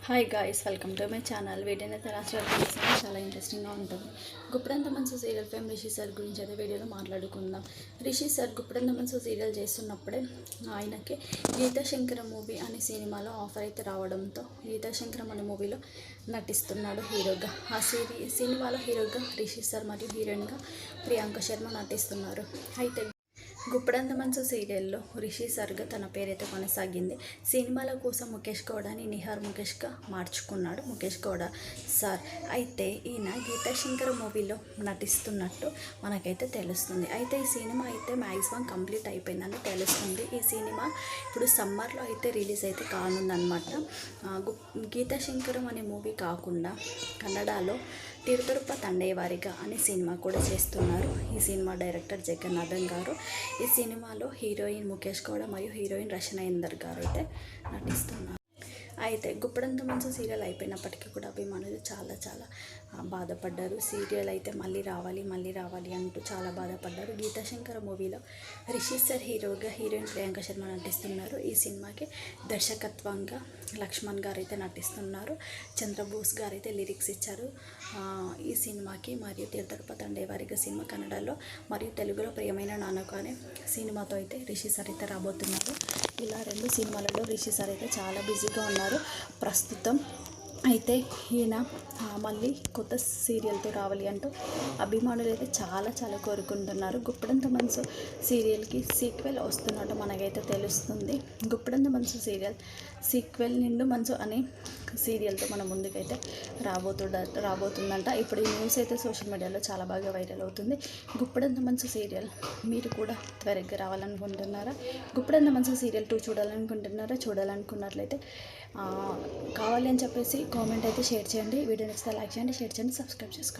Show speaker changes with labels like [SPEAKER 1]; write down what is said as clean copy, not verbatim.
[SPEAKER 1] Hi guys, welcome to my channel. వీడియోని అయితే last వరకు చూస్తే చాలా ఇంట్రెస్టింగ్గా ఉంటుంది. గుప్పడంత మనసు సీరియల్ ఫేమ్ రిషి సార్ గురించి అయితే వీడియోలో మాట్లాడుకుందాం. రిషి సార్ గుప్పడంత మనసు సీరియల్ చేస్తున్నప్పుడే ఆయనకి గీతాశంకరం మూవీ అనే సినిమాలో ఆఫర్ అయితే రావడంతో గీతాశంకరం అనే మూవీలో నటిస్తున్నాడు హీరోగా. ఆ సినిమాలో హీరోగా రిషి సార్ మరియు హీరోయిన్గా ప్రియాంక శర్మ నటిస్తున్నారు. అయితే గుప్పడంత మనసు సీరియల్లో రిషి సార్గా తన పేరైతే కొనసాగింది. సినిమాల కోసం ముఖేష్ గౌడని నిహార్ ముఖేష్గా మార్చుకున్నాడు ముఖేష్ గౌడ సార్. అయితే ఈయన గీతాశంకర్ మూవీలో నటిస్తున్నట్టు మనకైతే తెలుస్తుంది. అయితే ఈ సినిమా అయితే మ్యాక్సిమం కంప్లీట్ అయిపోయిందని తెలుస్తుంది. ఈ సినిమా ఇప్పుడు సమ్మర్లో అయితే రిలీజ్ అయితే కానుందనమాట. గీతాశంకరం అనే మూవీ కాకుండా కన్నడలో తిరుతరుప తండేవారిగా అనే సినిమా కూడా చేస్తున్నారు. ఈ సినిమా డైరెక్టర్ జగన్నాథన్ గారు. ఈ సినిమాలో హీరోయిన్ ముఖేష్ గౌడ మరియు హీరోయిన్ రచనేందర్ గారు అయితే నటిస్తున్నారు. అయితే గుప్పడంత మనసు సీరియల్ అయిపోయినప్పటికీ కూడా అభిమానులు చాలా చాలా బాధపడ్డారు. సీరియల్ అయితే మళ్ళీ రావాలి అంటూ చాలా బాధపడ్డారు. గీతాశంకర్ మూవీలో రిషి సార్ హీరోగా హీరోయిన్ ప్రియాంక శర్మ నటిస్తున్నారు. ఈ సినిమాకి దర్శకత్వంగా లక్ష్మణ్ గారు అయితే నటిస్తున్నారు. చంద్రబోస్ గారు అయితే లిరిక్స్ ఇచ్చారు ఈ సినిమాకి. మరియు తిరుతరుప తండేవారిగా సినిమా కన్నడలో మరియు తెలుగులో ప్రియమైన నాన్నకు అనే సినిమాతో అయితే రిషి సార్ అయితే రాబోతున్నారు. ఇలా రెండు సినిమాలలో రిషి సార్ అయితే చాలా బిజీగా ఉన్నారు ప్రస్తుతం. అయితే ఈయన మళ్ళీ కొత్త సీరియల్తో రావాలి అంటూ అభిమానులు అయితే చాలా చాలా కోరుకుంటున్నారు. గుప్పడంత మనసు సీరియల్కి సీక్వెల్ వస్తున్నట్టు మనకైతే తెలుస్తుంది. గుప్పడంత మనసు సీరియల్ సీక్వెల్ నిండు మనసు అనే సీరియల్తో మన ముందుకైతే రాబోతుందంట. ఇప్పుడు ఈ న్యూస్ అయితే సోషల్ మీడియాలో చాలా బాగా వైరల్ అవుతుంది. గుప్పడంత మనసు సీరియల్ మీరు కూడా త్వరగా రావాలనుకుంటున్నారా? గుప్పడంత మనసు సీరియల్ 2 చూడాలనుకుంటున్నారా? చూడాలనుకున్నట్లయితే కావాలి అని చెప్పేసి కామెంట్ అయితే షేర్ చేయండి. వీడియో నచ్చితే లైక్ చేయండి, షేర్ చేయండి, సబ్స్క్రైబ్ చేసుకోండి.